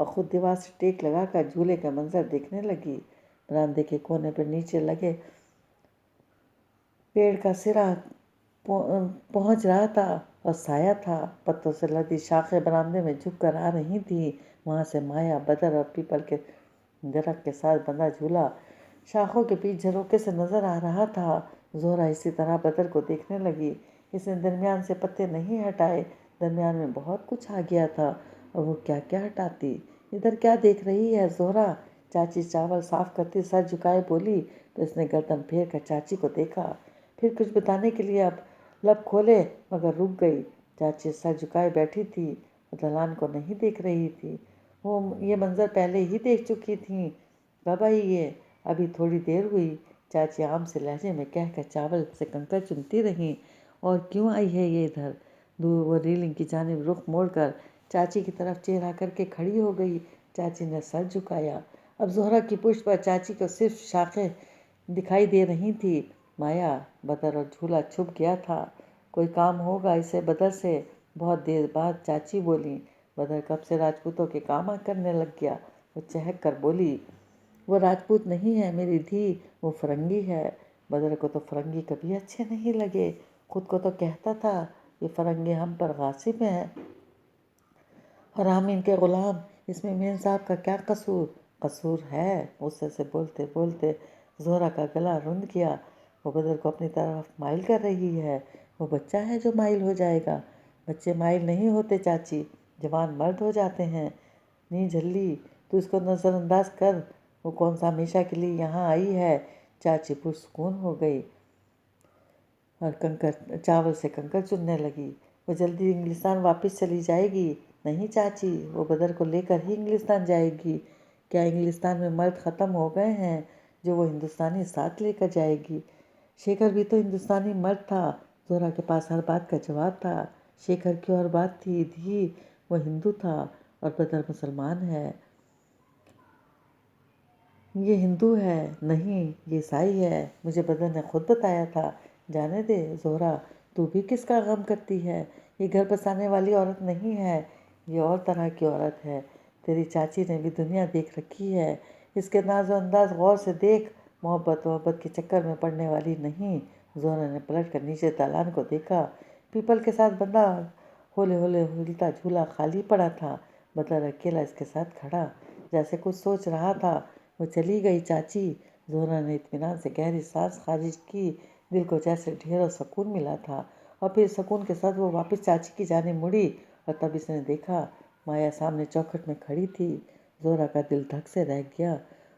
اور خود دیوار سے ٹیک لگا کر جھولے کا منظر دیکھنے لگی۔ برآمدے کے کونے پر نیچے لگے پیڑ کا سرا پہنچ رہا تھا اور سایہ تھا، پتوں سے لدی شاخیں برآمدے میں جھک کر آ رہی تھیں۔ وہاں سے مایا، بدر اور پیپل کے درخت کے ساتھ بندھا جھولا شاخوں کے بیچ جھروکے سے نظر آ رہا تھا۔ زہرا اسی طرح بدر کو دیکھنے لگی۔ اس نے درمیان سے پتے نہیں ہٹائے، درمیان میں بہت کچھ آ گیا تھا، اور وہ کیا کیا ہٹاتی۔ ادھر کیا دیکھ رہی ہے زہرا؟ چاچی چاول صاف کرتی سر جھکائے بولی تو اس نے گردن پھیر کر چاچی کو دیکھا، پھر کچھ بتانے کے لیے اب لب کھولے مگر رک گئی۔ چاچی سر جھکائے بیٹھی تھی اور دلان کو نہیں دیکھ رہی تھی۔ وہ یہ منظر پہلے ہی دیکھ چکی تھیں۔ کب آئی یہ؟ ابھی تھوڑی دیر ہوئی، چاچی عام سے لہجے میں کہہ کر چاول سے کنکر چنتی رہیں۔ اور کیوں آئی ہے یہ ادھر؟ دور وہ ریلنگ کی جانب رخ موڑ کر چاچی کی طرف چہرہ کر کے کھڑی ہو گئی۔ چاچی نے سر جھکایا۔ اب زہرا کی پشت پر چاچی کو صرف شاخیں دکھائی دے رہی تھی۔ مایا، بدر اور جھولا چھپ گیا تھا۔ کوئی کام ہوگا اسے بدر سے؟ بہت دیر بعد چاچی بولی۔ بدر کب سے راجپوتوں کے کام کرنے لگ گیا؟ وہ چہک کر بولی، وہ راجپوت نہیں ہے میری دھی، وہ فرنگی ہے۔ بدر کو تو فرنگی کبھی اچھے نہیں لگے۔ خود کو تو کہتا تھا یہ فرنگی ہم پر غاصب ہیں اور ہم ان کے غلام، اس میں مین صاحب کا کیا قصور؟ قصور ہے، غصے سے بولتے بولتے زہرا کا گلا رند گیا۔ وہ بدر کو اپنی طرف مائل کر رہی ہے۔ وہ بچہ ہے جو مائل ہو جائے گا؟ بچے مائل نہیں ہوتے چاچی، جوان مرد ہو جاتے ہیں۔ نی جھلی، تو اس کو نظر انداز کر، وہ کون سا ہمیشہ کے لیے یہاں آئی ہے۔ چاچی پرسکون ہو گئی اور چاول سے کنکر چننے لگی۔ وہ جلدی انگلستان واپس چلی جائے گی؟ نہیں چاچی، وہ بدر کو لے کر ہی انگلستان جائے گی۔ کیا انگلستان میں مرد ختم ہو گئے ہیں جو وہ ہندوستانی ساتھ لے کر جائے گی؟ شیکھر بھی تو ہندوستانی مرد تھا۔ زہرا کے پاس ہر بات کا جواب تھا۔ شیکھر کی اور بات تھی دھی، وہ ہندو تھا اور بدر مسلمان ہے۔ یہ ہندو ہے، نہیں یہ عیسائی ہے، مجھے بدر نے خود بتایا تھا۔ جانے دے زہرا، تو بھی کس کا غم کرتی ہے؟ یہ گھر بسانے والی عورت نہیں ہے، یہ اور طرح کی عورت ہے۔ تیری چاچی نے بھی دنیا دیکھ رکھی ہے، اس کے ناز و انداز غور سے دیکھ، محبت کے چکر میں پڑنے والی نہیں۔ زہرا نے پلٹ کر نیچے دالان کو دیکھا۔ پیپل کے ساتھ بندھا ہولے ہولے ہلتا جھولا خالی پڑا تھا۔ بدر اکیلا اس کے ساتھ کھڑا، جیسے کچھ سوچ رہا تھا۔ وہ چلی گئی چاچی؟ زہرا نے اطمینان سے گہری سانس خارج کی، دل کو جیسے ڈھیروں سکون ملا تھا۔ اور پھر سکون کے ساتھ وہ واپس چاچی کی جانب مڑی، اور تب اس نے دیکھا مایا سامنے چوکھٹ میں کھڑی تھی۔ زہرا کا دل دھک سے رہ گیا۔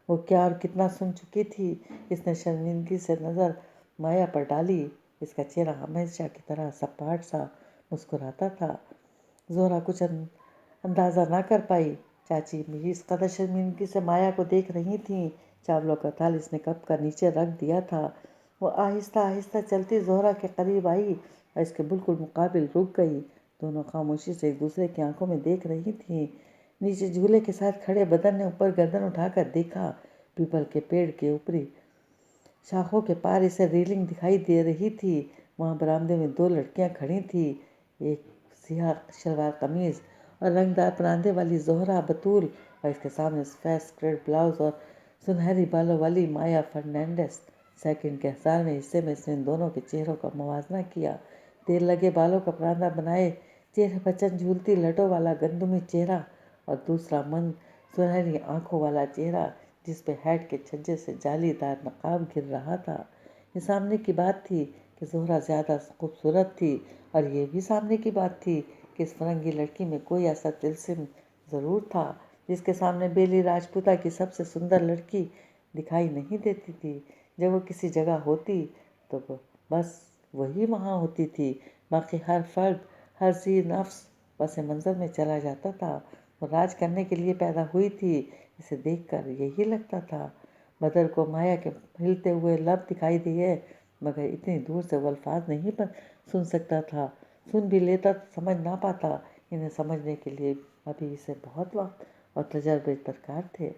وہ کیا اور کتنا سن چکی تھی؟ اس نے شرمندگی سے نظر مایا پر ڈالی۔ اس کا چہرہ ہمیشہ کی طرح سپاٹ سا مسکراتا تھا۔ زہرا کچھ اندازہ نہ کر پائی۔ چاچی بھی اس قدر شرمندگی سے مایا کو دیکھ رہی تھیں۔ چاولوں کا تھال اس نے کپ کا نیچے رکھ دیا تھا۔ وہ آہستہ آہستہ چلتی زہرا کے قریب آئی اور اس کے بالکل مقابل رک گئی۔ دونوں خاموشی سے ایک دوسرے کی آنکھوں میں دیکھ رہی تھیں۔ نیچے جھولے کے ساتھ کھڑے بدن نے اوپر گردن اٹھا کر دیکھا۔ پیپل کے پیڑ کے اوپری شاخوں کے پار اسے ریلنگ دکھائی دے رہی تھی۔ وہاں برآمدے میں دو لڑکیاں کھڑی تھیں، ایک سیاہ شلوار قمیض اور رنگدار پراندے والی زہرا بطول، اور اس کے سامنے سفید اسکرٹ بلاؤز اور سنہری بالوں والی مایا فرنانڈیز۔ سیکنڈ کے 1000ویں حصے میں اس نے ان دونوں کے چہروں کا موازنہ کیا۔ تیل لگے بالوں کا پراندہ بنائے چہرے پر چند جھولتی لٹوں والا گندمی چہرہ، اور دوسرا سنہری آنکھوں والا چہرہ جس پہ ہیٹ کے چھجے سے جالی دار نقاب گر رہا تھا۔ یہ سامنے کی بات تھی کہ زہرا زیادہ خوبصورت تھی، اور یہ بھی سامنے کی بات تھی کہ اس فرنگی لڑکی میں کوئی ایسا طلسم ضرور تھا جس کے سامنے بیلی راجپوتا کی سب سے سندر لڑکی دکھائی نہیں دیتی تھی۔ جب وہ کسی جگہ ہوتی تو بس وہی وہاں ہوتی تھی، باقی ہر فرد، ہر ذی نفس پس منظر میں چلا جاتا تھا۔ وہ راج کرنے کے لیے پیدا ہوئی تھی، اسے دیکھ کر یہی لگتا تھا۔ بدر کو مایا کے ہلتے ہوئے لب دکھائی دیے، مگر اتنی دور سے وہ الفاظ نہیں سن سکتا تھا۔ سن بھی لیتا تو سمجھ نہ پاتا۔ انہیں سمجھنے کے لیے ابھی اسے بہت وقت اور تجربے درکار تھے۔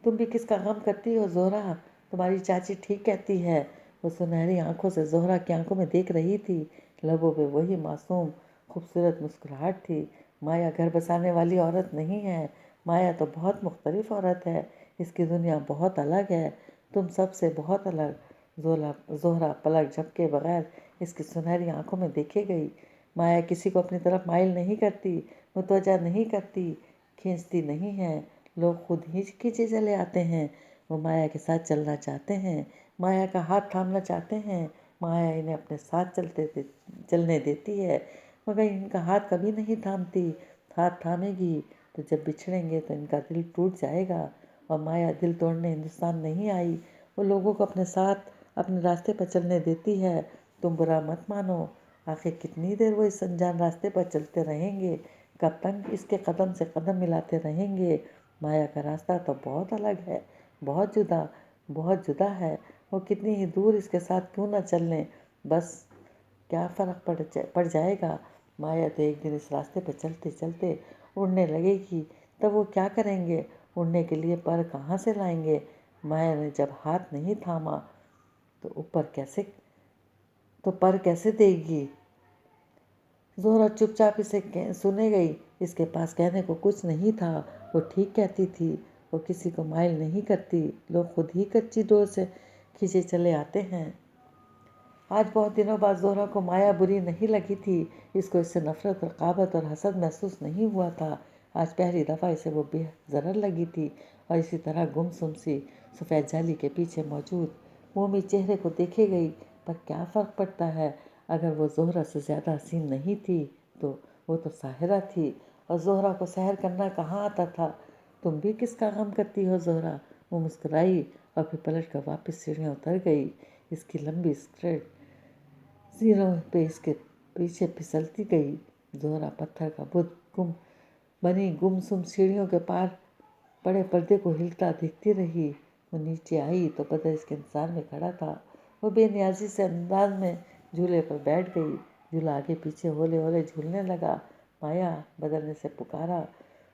تم بھی کس کا غم کرتی ہو زہرا؟ تمہاری چاچی ٹھیک کہتی ہے۔ وہ سنہری آنکھوں سے زہرا کی آنکھوں میں دیکھ رہی تھی، لبوں پہ وہی معصوم خوبصورت مسکراہٹ تھی۔ مایا گھر بسانے والی عورت نہیں ہے، مایا تو بہت مختلف عورت ہے، اس کی دنیا بہت الگ ہے، تم سب سے بہت الگ۔ زہرہ پلک جھپکے بغیر اس کی سنہری آنکھوں میں دیکھے گئی۔ مایا کسی کو اپنی طرف مائل نہیں کرتی، متوجہ نہیں کرتی، کھینچتی نہیں ہے، لوگ خود ہی کھینچے چلے آتے ہیں۔ وہ مایا کے ساتھ چلنا چاہتے ہیں، مایا کا ہاتھ تھامنا چاہتے ہیں، مایا انہیں اپنے ساتھ چلنے دیتی ہے، مگر ان کا ہاتھ کبھی نہیں تھامتی۔ ہاتھ تھامے گی تو جب بچھڑیں گے تو ان کا دل ٹوٹ جائے گا، اور مایا دل توڑنے ہندوستان نہیں آئی، وہ لوگوں کو اپنے ساتھ اپنے راستے پر چلنے دیتی ہے۔ تم برا مت مانو، آخر کتنی دیر وہ اس انجان راستے پر چلتے رہیں گے، کب تک اس کے قدم سے قدم ملاتے رہیں گے؟ مایا کا راستہ تو بہت الگ ہے، بہت جدا ہے، وہ کتنی ہی دور اس کے ساتھ کیوں نہ چل لیں، بس کیا فرق پڑ جائے گا؟ مایا تو ایک دن اس راستے پہ چلتے چلتے اڑنے لگے گی، تب وہ کیا کریں گے؟ اڑنے کے لیے پر کہاں سے لائیں گے؟ مایا نے جب ہاتھ نہیں تھاما تو پر کیسے دے گی؟ زہرہ چپ چاپ اسے سنے گئی، اس کے پاس کہنے کو کچھ نہیں تھا، وہ ٹھیک کہتی تھی، وہ کسی کو مائل نہیں کرتی، لوگ خود ہی کچی ڈور سے کھینچے چلے آتے ہیں۔ آج بہت دنوں بعد زہرہ کو مایا بری نہیں لگی تھی، اس کو اس سے نفرت، رقابت اور حسد محسوس نہیں ہوا تھا۔ آج پہلی دفعہ اسے وہ بے ضرر لگی تھی، اور اسی طرح گم سم سی سفید جالی کے پیچھے موجود مومی چہرے کو دیکھے گئی۔ پر کیا فرق پڑتا ہے؟ اگر وہ زہرہ سے زیادہ حسین نہیں تھی تو وہ تو ساحرہ تھی، اور زہرہ کو سحر کرنا کہاں آتا تھا؟ تم بھی کس کا غم کرتی ہو زہرہ؟ وہ مسکرائی اور پھر پلٹ کر واپس سیڑھیاں اتر گئی۔ اس کی لمبی اسکرٹ زیروں پہ اس کے پیچھے پھسلتی گئی۔ زہرہ پتھر کا بت بنی گم سم سیڑھیوں کے پار پڑے پردے کو ہلتا دیکھتی رہی۔ وہ نیچے آئی تو بدر اس کے انتظار میں کھڑا تھا۔ وہ بے نیازی سے انداز میں جھولے پر بیٹھ گئی، جھولا آگے پیچھے ہولے ہولے جھولنے لگا۔ مایا، بدر نے اسے پکارا۔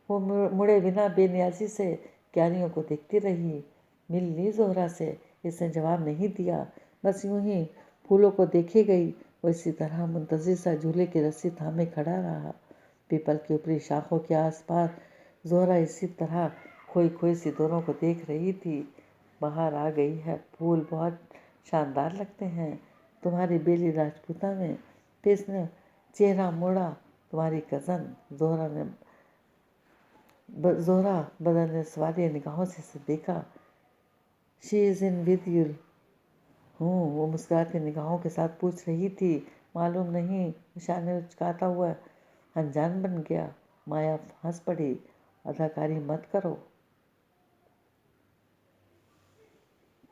وہ مڑے بنا بے نیازی سے کیاریوں کو دیکھتی رہی۔ مل لی زہرہ سے؟ اس نے جواب نہیں دیا، بس یوں ہی پھولوں کو دیکھے گئی۔ وہ اسی طرح منتظر سا جھولے کی رسی تھامے کھڑا رہا۔ پیپل کی اوپری شاخوں کے آس پاس زہرہ اسی طرح کھوئی کھوئی سی دونوں کو دیکھ رہی تھی۔ بہار آ گئی ہے، پھول بہت شاندار لگتے ہیں تمہاری بیلی راجپوتہ میں۔ پھر اس نے چہرہ موڑا۔ تمہاری کزن زہرہ، بدر نے سوالیہ نگاہوں سے اسے دیکھا۔ شی از ان ود یو؟ ہوں، وہ مسکراتی نگاہوں کے ساتھ پوچھ رہی تھی۔ معلوم نہیں، نشانے اچکاتا ہوا انجان بن گیا۔ مایا ہنس پڑی۔ اداکاری مت کرو۔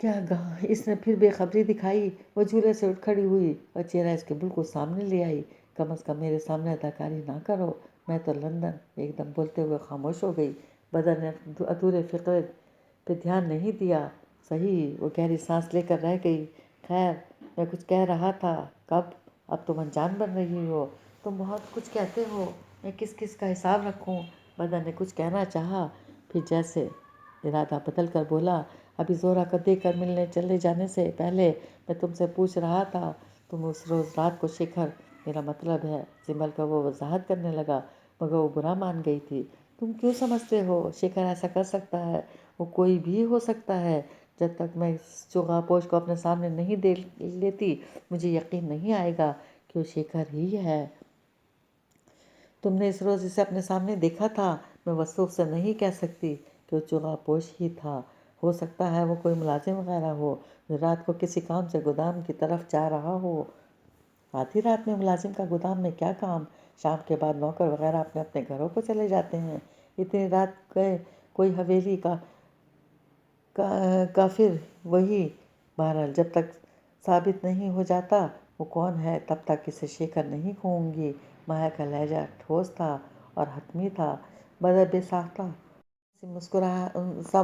کیا اس نے پھر بے خبری دکھائی؟ وہ جھولے سے اٹھ کھڑی ہوئی اور چہرہ اس کے بالکل سامنے لے آئی۔ کم از کم میرے سامنے اداکاری نہ کرو، میں تو لندن۔ ایک دم بولتے ہوئے خاموش ہو گئی۔ بدر نے ادھورے فقرے پہ دھیان نہیں دیا۔ صحیح، وہ گہری سانس لے کر رہ گئی۔ خیر، میں کچھ کہہ رہا تھا۔ کب؟ اب تم انجان بن رہی ہو، تم بہت کچھ کہتے ہو، میں کس کس کا حساب رکھوں؟ بدر نے کچھ کہنا چاہا، پھر جیسے ارادہ بدل کر بولا، ابھی زہرہ کو دیکھ کر ملنے چلے جانے سے پہلے میں تم سے پوچھ رہا تھا، تم اس روز رات کو شیکھر، میرا مطلب ہے، سمبل کا وہ وضاحت کرنے لگا، مگر وہ برا مان گئی تھی۔ تم کیوں سمجھتے ہو شیکھر ایسا کر سکتا ہے؟ وہ کوئی بھی ہو سکتا ہے۔ جب تک میں اس چوغا پوش کو اپنے سامنے نہیں دیکھ لیتی، مجھے یقین نہیں آئے گا کہ وہ شیکھر ہی ہے۔ تم نے اس روز اسے اپنے سامنے دیکھا تھا، میں وثوق سے نہیں کہہ سکتی کہ وہ چوغا پوش ہی تھا۔ ہو سکتا ہے وہ کوئی ملازم وغیرہ ہو جو رات کو کسی کام سے گودام کی طرف جا رہا ہو۔ آدھی رات میں ملازم کا گودام میں کیا کام؟ شام کے بعد نوکر وغیرہ اپنے اپنے گھروں کو چلے جاتے ہیں۔ اتنی رات گئے کوئی حویلی کا پھر وہی۔ بہرحال جب تک ثابت نہیں ہو جاتا وہ کون ہے، تب تک اسے شیکھر نہیں کہوں گی۔ مایا کا لہجہ ٹھوس تھا اور حتمی تھا۔ بدر بے ساختہ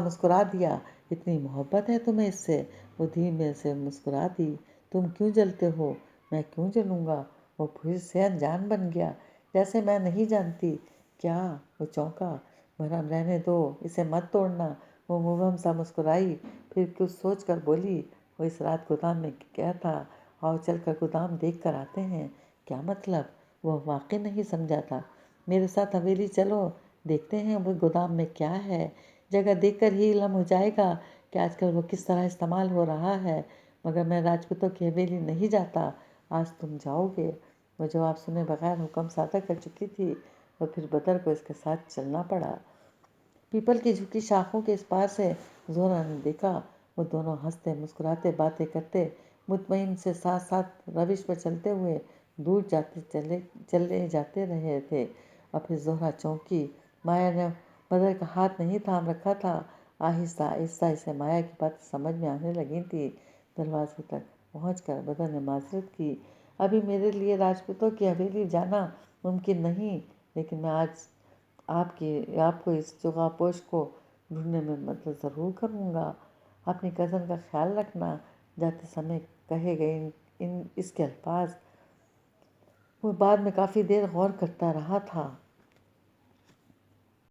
مسکرا دیا۔ اتنی محبت ہے تمہیں اس سے؟ وہ دھیمے سے مسکرا دی۔ تم کیوں جلتے ہو؟ میں کیوں جلوں گا؟ وہ پھر سے انجان بن گیا، جیسے میں نہیں جانتی۔ کیا؟ وہ چونکا۔ بھرم رہنے دو، اسے مت توڑنا۔ وہ مبہم سا مسکرائی، پھر کچھ سوچ کر بولی، وہ اس رات گودام میں گیا تھا، آؤ چل کر گودام دیکھ کر آتے ہیں۔ کیا مطلب؟ وہ واقعی نہیں سمجھا تھا۔ میرے ساتھ حویلی چلو، دیکھتے ہیں وہ گودام میں کیا ہے۔ جگہ دیکھ کر ہی علم ہو جائے گا کہ آج کل وہ کس طرح استعمال ہو رہا ہے، مگر میں راجپوتوں کی حویلی نہیں جاتا، آج تم جاؤ گے۔ وہ جواب سنے بغیر حکم صادر کر چکی تھی اور پھر بدر کو اس کے ساتھ چلنا پڑا۔ پیپل کی جھکی شاخوں کے اس پار سے زہرا نے دیکھا وہ دونوں ہنستے مسکراتے باتیں کرتے مطمئن سے ساتھ ساتھ روش پر چلتے ہوئے دور چلے جاتے رہے تھے، اور پھر زہرا چونکی۔ مایا نے بدر کا ہاتھ نہیں تھام رکھا تھا، آہستہ آہستہ اسے مایا کی باتیں سمجھ میں آنے لگی تھی۔ دروازے تک پہنچ کر بدر نے معذرت کی، ابھی میرے لیے راجپوتوں کی حویلی جانا ممکن نہیں، لیکن میں آج آپ کو اس جگہ پوش کو ڈھونڈنے میں مدد ضرور کروں گا۔ اپنی کزن کا خیال رکھنا۔ جاتے سمے کہے گئے اس کے الفاظ وہ بعد میں کافی دیر غور کرتا رہا تھا۔